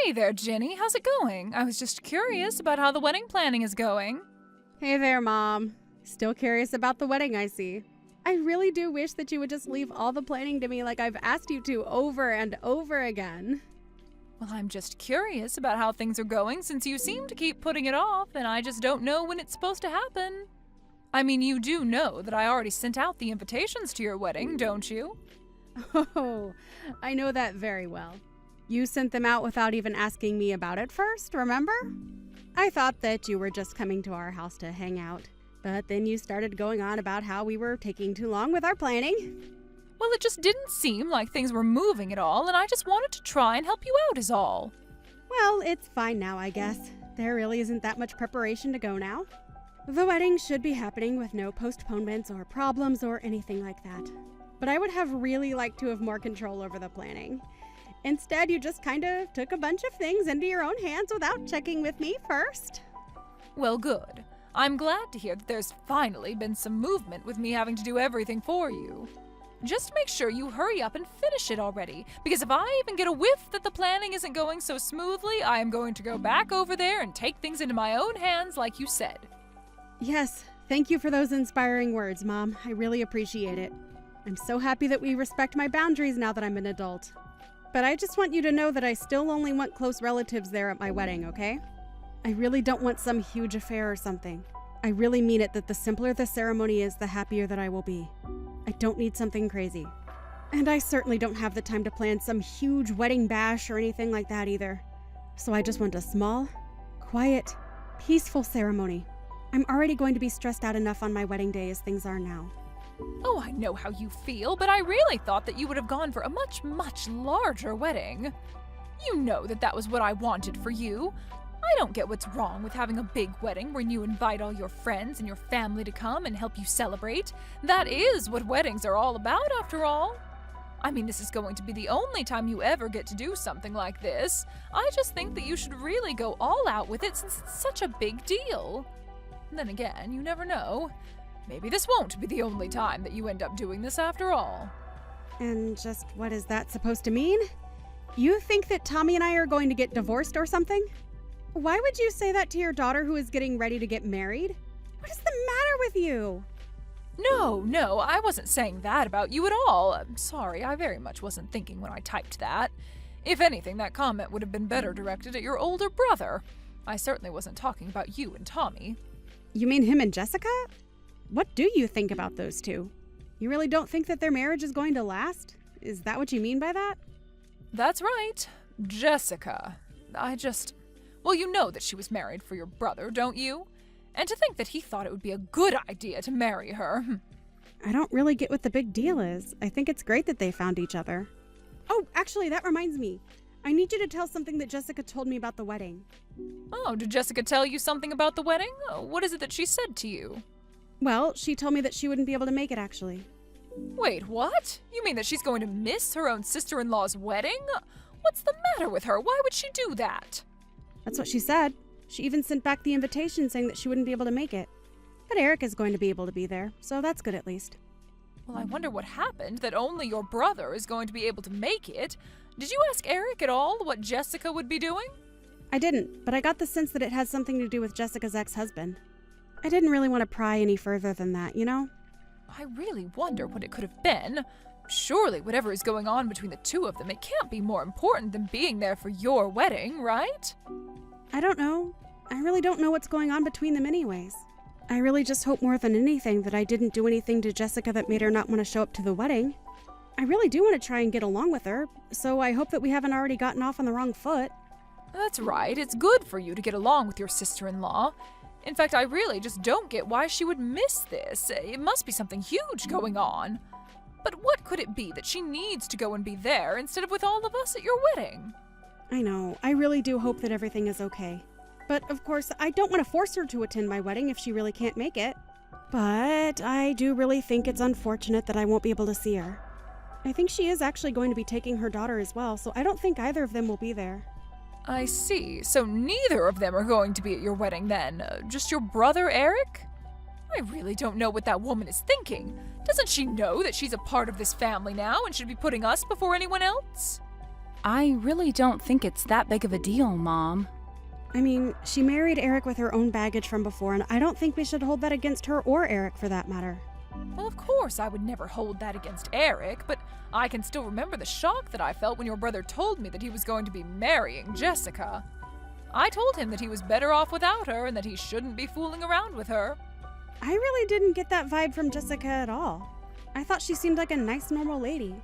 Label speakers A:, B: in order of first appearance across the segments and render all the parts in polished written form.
A: Hey there, Jenny. How's it going? I was just curious about how the wedding planning is going.
B: Hey there, Mom. Still curious about the wedding, I see. I really do wish that you would just leave all the planning to me like I've asked you to over and over again.
A: Well, I'm just curious about how things are going since you seem to keep putting it off and I just don't know when it's supposed to happen. I mean, you do know that I already sent out the invitations to your wedding, don't you?
B: Oh, I know that very well. You sent them out without even asking me about it first, remember? I thought that you were just coming to our house to hang out, but then you started going on about how we were taking too long with our planning.
A: Well, it just didn't seem like things were moving at all, and I just wanted to try and help you out is all.
B: Well, it's fine now, I guess. There really isn't that much preparation to go now. The wedding should be happening with no postponements or problems or anything like that. But I would have really liked to have more control over the planning. Instead, you just kind of took a bunch of things into your own hands without checking with me first.
A: Well, good. I'm glad to hear that there's finally been some movement with me having to do everything for you. Just make sure you hurry up and finish it already, because if I even get a whiff that the planning isn't going so smoothly, I am going to go back over there and take things into my own hands like you said.
B: Yes, thank you for those inspiring words, Mom. I really appreciate it. I'm so happy that we respect my boundaries now that I'm an adult. But I just want you to know that I still only want close relatives there at my wedding, okay? I really don't want some huge affair or something. I really mean it that the simpler the ceremony is, the happier that I will be. I don't need something crazy. And I certainly don't have the time to plan some huge wedding bash or anything like that either. So I just want a small, quiet, peaceful ceremony. I'm already going to be stressed out enough on my wedding day as things are now.
A: Oh, I know how you feel, but I really thought that you would have gone for a much, much larger wedding. You know that was what I wanted for you. I don't get what's wrong with having a big wedding where you invite all your friends and your family to come and help you celebrate. That is what weddings are all about, after all. I mean, this is going to be the only time you ever get to do something like this. I just think that you should really go all out with it since it's such a big deal. Then again, you never know. Maybe this won't be the only time that you end up doing this after all.
B: And just what is that supposed to mean? You think that Tommy and I are going to get divorced or something? Why would you say that to your daughter who is getting ready to get married? What is the matter with you?
A: No, I wasn't saying that about you at all. I'm sorry, I very much wasn't thinking when I typed that. If anything, that comment would have been better directed at your older brother. I certainly wasn't talking about you and Tommy.
B: You mean him and Jessica? What do you think about those two? You really don't think that their marriage is going to last? Is that what you mean by that?
A: That's right. Jessica. Well, you know that she was married for your brother, don't you? And to think that he thought it would be a good idea to marry her.
B: I don't really get what the big deal is. I think it's great that they found each other. Oh, actually, that reminds me. I need you to tell something that Jessica told me about the wedding.
A: Oh, did Jessica tell you something about the wedding? What is it that she said to you?
B: Well, she told me that she wouldn't be able to make it, actually.
A: Wait, what? You mean that she's going to miss her own sister-in-law's wedding? What's the matter with her? Why would she do that?
B: That's what she said. She even sent back the invitation saying that she wouldn't be able to make it. But Eric is going to be able to be there, so that's good at least.
A: Well, I wonder what happened that only your brother is going to be able to make it. Did you ask Eric at all what Jessica would be doing?
B: I didn't, but I got the sense that it has something to do with Jessica's ex-husband. I didn't really want to pry any further than that, you know?
A: I really wonder what it could have been. Surely whatever is going on between the two of them, it can't be more important than being there for your wedding, right?
B: I don't know. I really don't know what's going on between them anyways. I really just hope more than anything that I didn't do anything to Jessica that made her not want to show up to the wedding. I really do want to try and get along with her, so I hope that we haven't already gotten off on the wrong foot.
A: That's right. It's good for you to get along with your sister-in-law. In fact, I really just don't get why she would miss this. It must be something huge going on. But what could it be that she needs to go and be there instead of with all of us at your wedding?
B: I know. I really do hope that everything is okay. But, of course, I don't want to force her to attend my wedding if she really can't make it. But I do really think it's unfortunate that I won't be able to see her. I think she is actually going to be taking her daughter as well, so I don't think either of them will be there.
A: I see. So neither of them are going to be at your wedding then? Just your brother, Eric? I really don't know what that woman is thinking. Doesn't she know that she's a part of this family now and should be putting us before anyone else?
C: I really don't think it's that big of a deal, Mom.
B: I mean, she married Eric with her own baggage from before, and I don't think we should hold that against her or Eric for that matter.
A: Well, of course, I would never hold that against Eric, but I can still remember the shock that I felt when your brother told me that he was going to be marrying Jessica. I told him that he was better off without her and that he shouldn't be fooling around with her.
B: I really didn't get that vibe from Jessica at all. I thought she seemed like a nice, normal lady.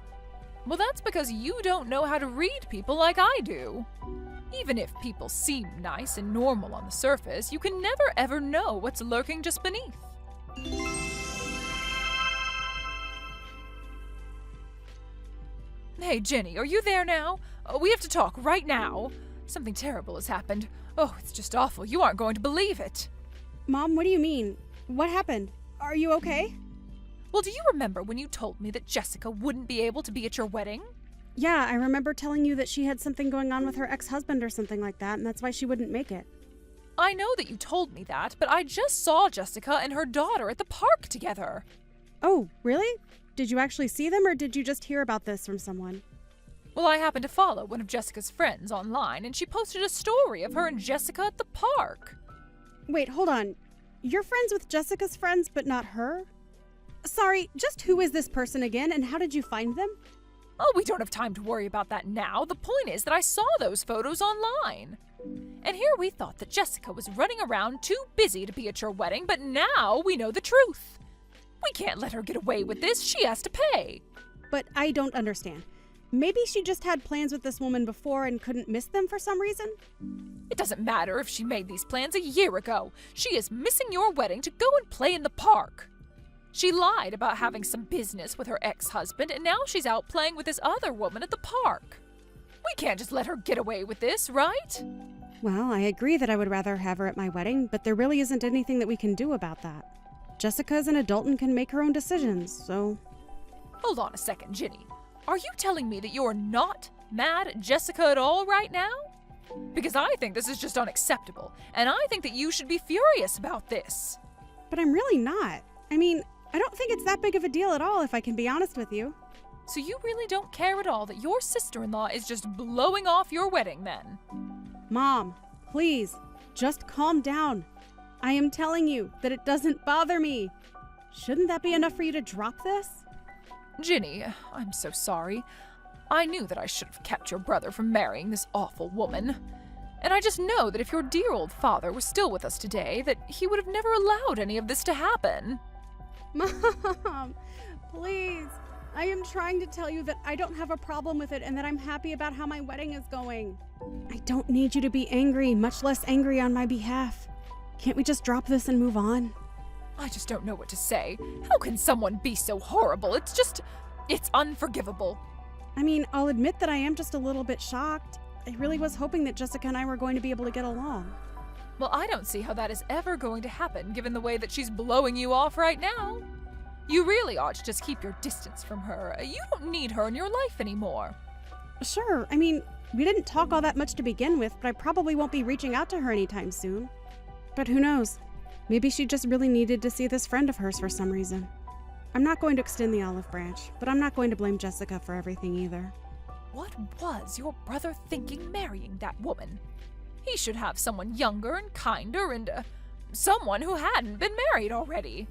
A: Well, that's because you don't know how to read people like I do. Even if people seem nice and normal on the surface, you can never ever know what's lurking just beneath. Hey, Jenny, are you there now? We have to talk right now. Something terrible has happened. Oh, it's just awful. You aren't going to believe it.
B: Mom, what do you mean? What happened? Are you okay?
A: Well, do you remember when you told me that Jessica wouldn't be able to be at your wedding?
B: Yeah, I remember telling you that she had something going on with her ex-husband or something like that, and that's why she wouldn't make it.
A: I know that you told me that, but I just saw Jessica and her daughter at the park together.
B: Oh, really? Did you actually see them, or did you just hear about this from someone?
A: Well, I happened to follow one of Jessica's friends online, and she posted a story of her and Jessica at the park.
B: Wait, hold on. You're friends with Jessica's friends, but not her? Sorry, just who is this person again, and how did you find them?
A: Oh, we don't have time to worry about that now. The point is that I saw those photos online. And here we thought that Jessica was running around too busy to be at your wedding, but now we know the truth. We can't let her get away with this. She has to pay.
B: But I don't understand. Maybe she just had plans with this woman before and couldn't miss them for some reason?
A: It doesn't matter if she made these plans a year ago. She is missing your wedding to go and play in the park. She lied about having some business with her ex-husband, and now she's out playing with this other woman at the park. We can't just let her get away with this, right?
B: Well, I agree that I would rather have her at my wedding, but there really isn't anything that we can do about that. Jessica is an adult and can make her own decisions, so...
A: Hold on a second, Ginny. Are you telling me that you're not mad at Jessica at all right now? Because I think this is just unacceptable, and I think that you should be furious about this.
B: But I'm really not. I mean, I don't think it's that big of a deal at all, if I can be honest with you.
A: So you really don't care at all that your sister-in-law is just blowing off your wedding then?
B: Mom, please, just calm down. I am telling you that it doesn't bother me. Shouldn't that be enough for you to drop this?
A: Ginny, I'm so sorry. I knew that I should have kept your brother from marrying this awful woman. And I just know that if your dear old father was still with us today, that he would have never allowed any of this to happen.
B: Mom, please. I am trying to tell you that I don't have a problem with it and that I'm happy about how my wedding is going. I don't need you to be angry, much less angry on my behalf. Can't we just drop this and move on?
A: I just don't know what to say. How can someone be so horrible? It's unforgivable.
B: I mean, I'll admit that I am just a little bit shocked. I really was hoping that Jessica and I were going to be able to get along.
A: Well, I don't see how that is ever going to happen, given the way that she's blowing you off right now. You really ought to just keep your distance from her. You don't need her in your life anymore.
B: Sure, I mean, we didn't talk all that much to begin with, but I probably won't be reaching out to her anytime soon. But who knows? Maybe she just really needed to see this friend of hers for some reason. I'm not going to extend the olive branch, but I'm not going to blame Jessica for everything either.
A: What was your brother thinking marrying that woman? He should have someone younger and kinder and someone who hadn't been married already.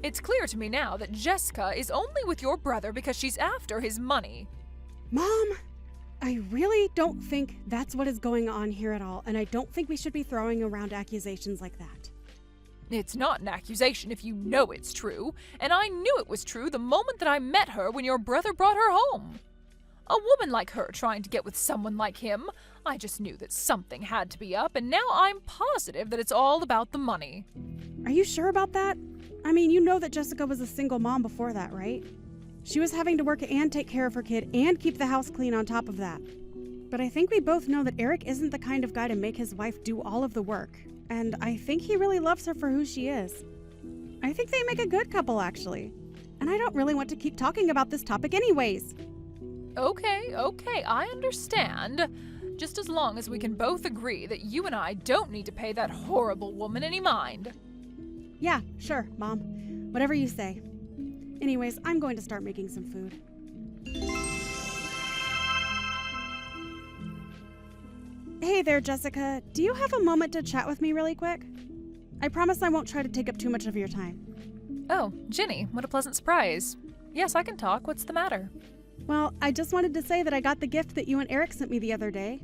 A: It's clear to me now that Jessica is only with your brother because she's after his money.
B: Mom, I really don't think that's what is going on here at all, and I don't think we should be throwing around accusations like that.
A: It's not an accusation if you know it's true, and I knew it was true the moment that I met her when your brother brought her home. A woman like her trying to get with someone like him, I just knew that something had to be up, and now I'm positive that it's all about the money.
B: Are you sure about that? I mean, you know that Jessica was a single mom before that, right? She was having to work and take care of her kid and keep the house clean on top of that. But I think we both know that Eric isn't the kind of guy to make his wife do all of the work. And I think he really loves her for who she is. I think they make a good couple, actually. And I don't really want to keep talking about this topic anyways.
A: Okay, I understand. Just as long as we can both agree that you and I don't need to pay that horrible woman any mind.
B: Yeah, sure, Mom. Whatever you say. Anyways, I'm going to start making some food. Hey there, Jessica. Do you have a moment to chat with me really quick? I promise I won't try to take up too much of your time.
A: Oh, Ginny, what a pleasant surprise. Yes, I can talk. What's the matter?
B: Well, I just wanted to say that I got the gift that you and Eric sent me the other day.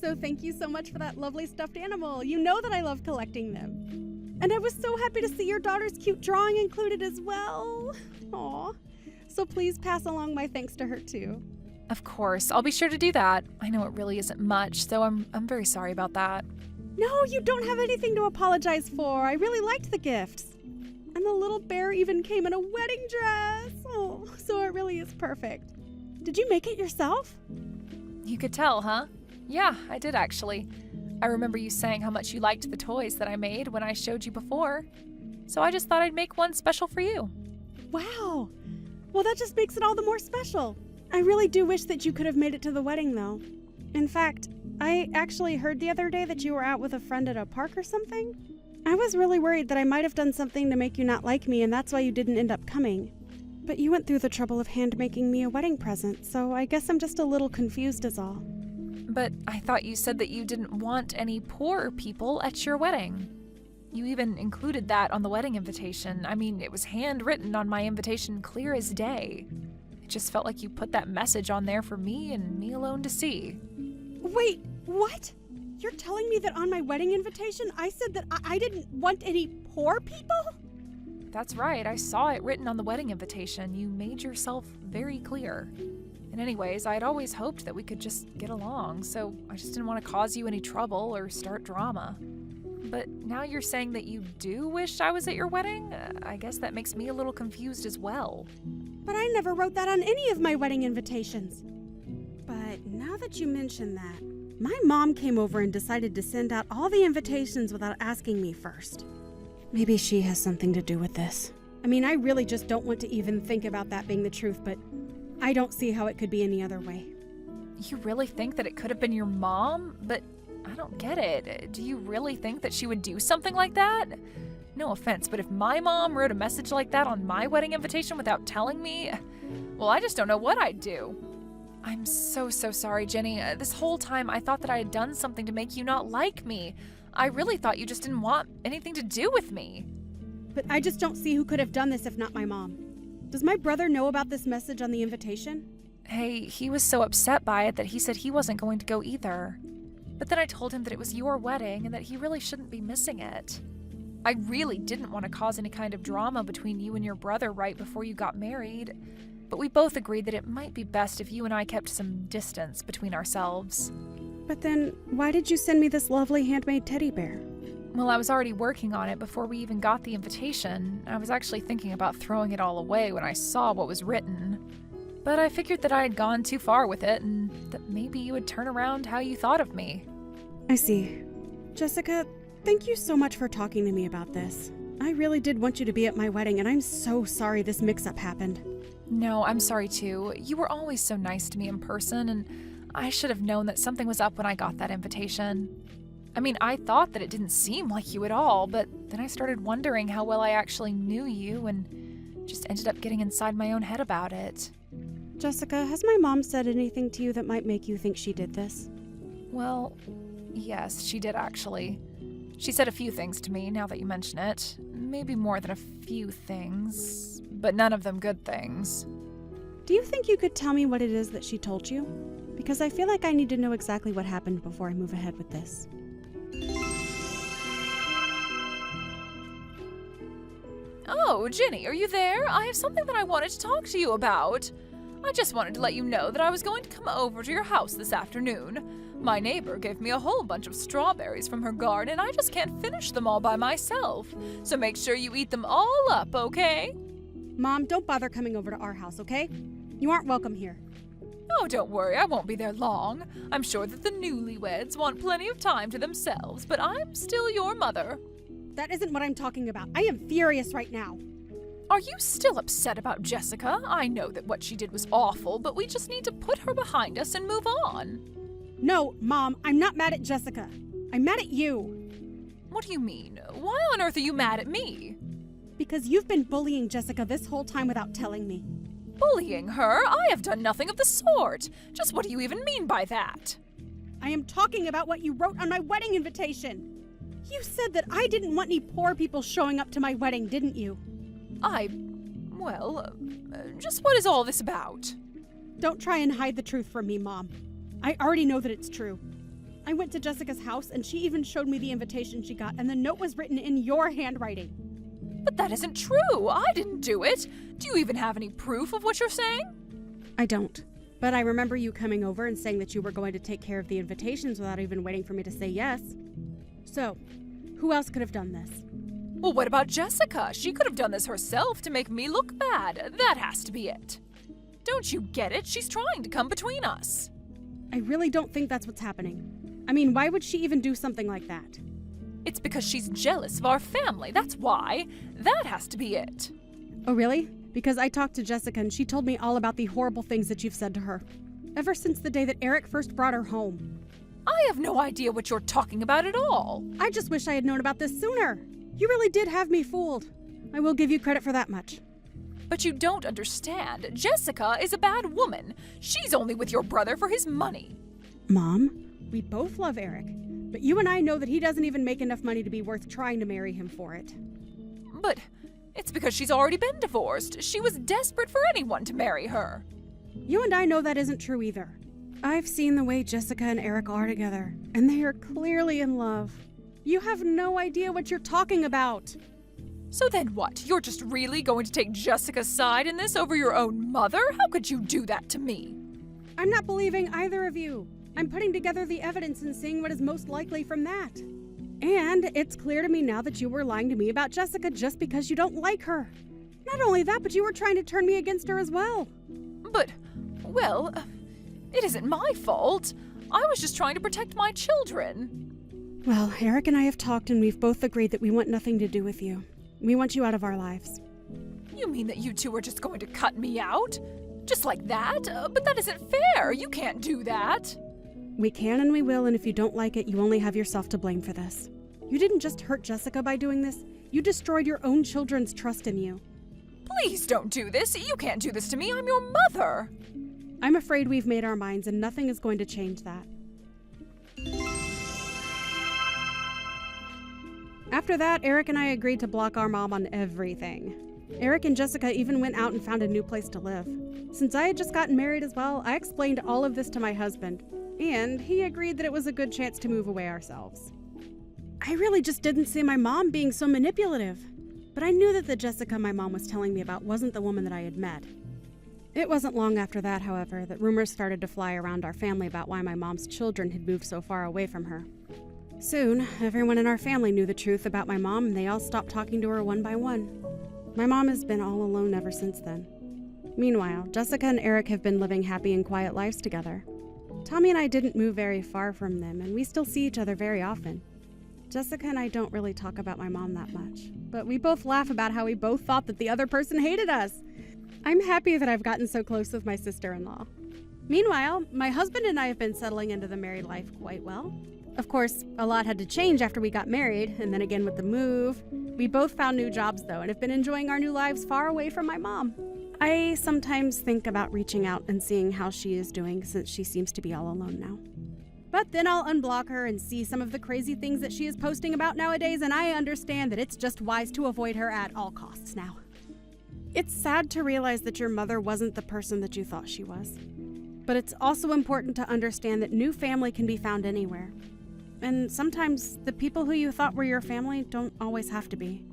B: So thank you so much for that lovely stuffed animal. You know that I love collecting them. And I was so happy to see your daughter's cute drawing included as well. Aw. So please pass along my thanks to her too.
A: Of course, I'll be sure to do that. I know it really isn't much, so I'm very sorry about that.
B: No, you don't have anything to apologize for. I really liked the gifts. And the little bear even came in a wedding dress. Oh, so it really is perfect. Did you make it yourself?
A: You could tell, huh? Yeah, I did actually. I remember you saying how much you liked the toys that I made when I showed you before. So I just thought I'd make one special for you.
B: Wow. Well, that just makes it all the more special. I really do wish that you could have made it to the wedding, though. In fact, I actually heard the other day that you were out with a friend at a park or something. I was really worried that I might have done something to make you not like me, and that's why you didn't end up coming. But you went through the trouble of hand-making me a wedding present, so I guess I'm just a little confused is all.
A: But I thought you said that you didn't want any poor people at your wedding. You even included that on the wedding invitation. I mean, it was handwritten on my invitation clear as day. It just felt like you put that message on there for me and me alone to see.
B: Wait, what? You're telling me that on my wedding invitation I said that I didn't want any poor people?
A: That's right, I saw it written on the wedding invitation. You made yourself very clear. And anyways, I had always hoped that we could just get along, so I just didn't want to cause you any trouble or start drama. But now you're saying that you do wish I was at your wedding? I guess that makes me a little confused as well.
B: But I never wrote that on any of my wedding invitations. But now that you mention that, my mom came over and decided to send out all the invitations without asking me first. Maybe she has something to do with this. I mean, I really just don't want to even think about that being the truth, but I don't see how it could be any other way.
A: You really think that it could have been your mom? But I don't get it. Do you really think that she would do something like that? No offense, but if my mom wrote a message like that on my wedding invitation without telling me, well, I just don't know what I'd do. I'm so sorry, Jenny. This whole time I thought that I had done something to make you not like me. I really thought you just didn't want anything to do with me.
B: But I just don't see who could have done this if not my mom. Does my brother know about this message on the invitation?
A: Hey, he was so upset by it that he said he wasn't going to go either. But then I told him that it was your wedding and that he really shouldn't be missing it. I really didn't want to cause any kind of drama between you and your brother right before you got married. But we both agreed that it might be best if you and I kept some distance between ourselves.
B: But then, why did you send me this lovely handmade teddy bear?
A: Well, I was already working on it before we even got the invitation. I was actually thinking about throwing it all away when I saw what was written. But I figured that I had gone too far with it and that maybe you would turn around how you thought of me.
B: I see. Jessica, thank you so much for talking to me about this. I really did want you to be at my wedding, and I'm so sorry this mix-up happened.
A: No, I'm sorry too. You were always so nice to me in person, and I should have known that something was up when I got that invitation. I mean, I thought that it didn't seem like you at all, but then I started wondering how well I actually knew you and just ended up getting inside my own head about it.
B: Jessica, has my mom said anything to you that might make you think she did this?
A: Well, yes, she did actually. She said a few things to me now that you mention it. Maybe more than a few things, but none of them good things.
B: Do you think you could tell me what it is that she told you? Because I feel like I need to know exactly what happened before I move ahead with this.
A: Oh, Ginny, are you there? I have something that I wanted to talk to you about. I just wanted to let you know that I was going to come over to your house this afternoon. My neighbor gave me a whole bunch of strawberries from her garden, and I just can't finish them all by myself. So make sure you eat them all up, okay?
B: Mom, don't bother coming over to our house, okay? You aren't welcome here.
A: Oh, don't worry, I won't be there long. I'm sure that the newlyweds want plenty of time to themselves, but I'm still your mother.
B: That isn't what I'm talking about. I am furious right now.
A: Are you still upset about Jessica? I know that what she did was awful, but we just need to put her behind us and move on.
B: No, Mom, I'm not mad at Jessica. I'm mad at you.
A: What do you mean? Why on earth are you mad at me?
B: Because you've been bullying Jessica this whole time without telling me.
A: Bullying her? I have done nothing of the sort. Just what do you even mean by that?
B: I am talking about what you wrote on my wedding invitation. You said that I didn't want any poor people showing up to my wedding, didn't you?
A: Just what is all this about?
B: Don't try and hide the truth from me, Mom. I already know that it's true. I went to Jessica's house and she even showed me the invitation she got, and the note was written in your handwriting.
A: But that isn't true. I didn't do it. Do you even have any proof of what you're saying?
B: I don't. But I remember you coming over and saying that you were going to take care of the invitations without even waiting for me to say yes. So, who else could have done this?
A: Well, what about Jessica? She could have done this herself to make me look bad. That has to be it. Don't you get it? She's trying to come between us.
B: I really don't think that's what's happening. I mean, why would she even do something like that?
A: It's because she's jealous of our family. That's why. That has to be it.
B: Oh, really? Because I talked to Jessica and she told me all about the horrible things that you've said to her. Ever since the day that Eric first brought her home.
A: I have no idea what you're talking about at all.
B: I just wish I had known about this sooner. You really did have me fooled. I will give you credit for that much.
A: But you don't understand. Jessica is a bad woman. She's only with your brother for his money.
B: Mom, we both love Eric, but you and I know that he doesn't even make enough money to be worth trying to marry him for it.
A: But it's because she's already been divorced. She was desperate for anyone to marry her.
B: You and I know that isn't true either. I've seen the way Jessica and Eric are together, and they are clearly in love. You have no idea what you're talking about.
A: So then what? You're just really going to take Jessica's side in this over your own mother? How could you do that to me?
B: I'm not believing either of you. I'm putting together the evidence and seeing what is most likely from that. And it's clear to me now that you were lying to me about Jessica just because you don't like her. Not only that, but you were trying to turn me against her as well.
A: But, well, it isn't my fault. I was just trying to protect my children.
B: Well, Eric and I have talked and we've both agreed that we want nothing to do with you. We want you out of our lives.
A: You mean that you two are just going to cut me out? Just like that? But that isn't fair. You can't do that.
B: We can and we will, and if you don't like it, you only have yourself to blame for this. You didn't just hurt Jessica by doing this. You destroyed your own children's trust in you.
A: Please don't do this. You can't do this to me. I'm your mother.
B: I'm afraid we've made our minds and nothing is going to change that. After that, Eric and I agreed to block our mom on everything. Eric and Jessica even went out and found a new place to live. Since I had just gotten married as well, I explained all of this to my husband, and he agreed that it was a good chance to move away ourselves. I really just didn't see my mom being so manipulative, but I knew that the Jessica my mom was telling me about wasn't the woman that I had met. It wasn't long after that, however, that rumors started to fly around our family about why my mom's children had moved so far away from her. Soon, everyone in our family knew the truth about my mom, and they all stopped talking to her one by one. My mom has been all alone ever since then. Meanwhile, Jessica and Eric have been living happy and quiet lives together. Tommy and I didn't move very far from them, and we still see each other very often. Jessica and I don't really talk about my mom that much, but we both laugh about how we both thought that the other person hated us. I'm happy that I've gotten so close with my sister-in-law. Meanwhile, my husband and I have been settling into the married life quite well. Of course, a lot had to change after we got married, and then again with the move. We both found new jobs, though, and have been enjoying our new lives far away from my mom. I sometimes think about reaching out and seeing how she is doing, since she seems to be all alone now. But then I'll unblock her and see some of the crazy things that she is posting about nowadays, and I understand that it's just wise to avoid her at all costs now. It's sad to realize that your mother wasn't the person that you thought she was. But it's also important to understand that new family can be found anywhere. And sometimes the people who you thought were your family don't always have to be.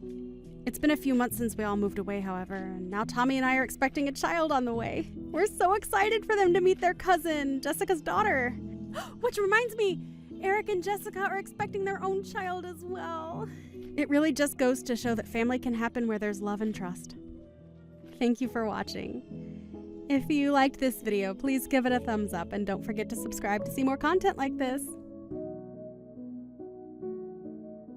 B: It's been a few months since we all moved away, however, and now Tommy and I are expecting a child on the way. We're so excited for them to meet their cousin, Jessica's daughter. Which reminds me, Eric and Jessica are expecting their own child as well. It really just goes to show that family can happen where there's love and trust. Thank you for watching. If you liked this video, please give it a thumbs up and don't forget to subscribe to see more content like this.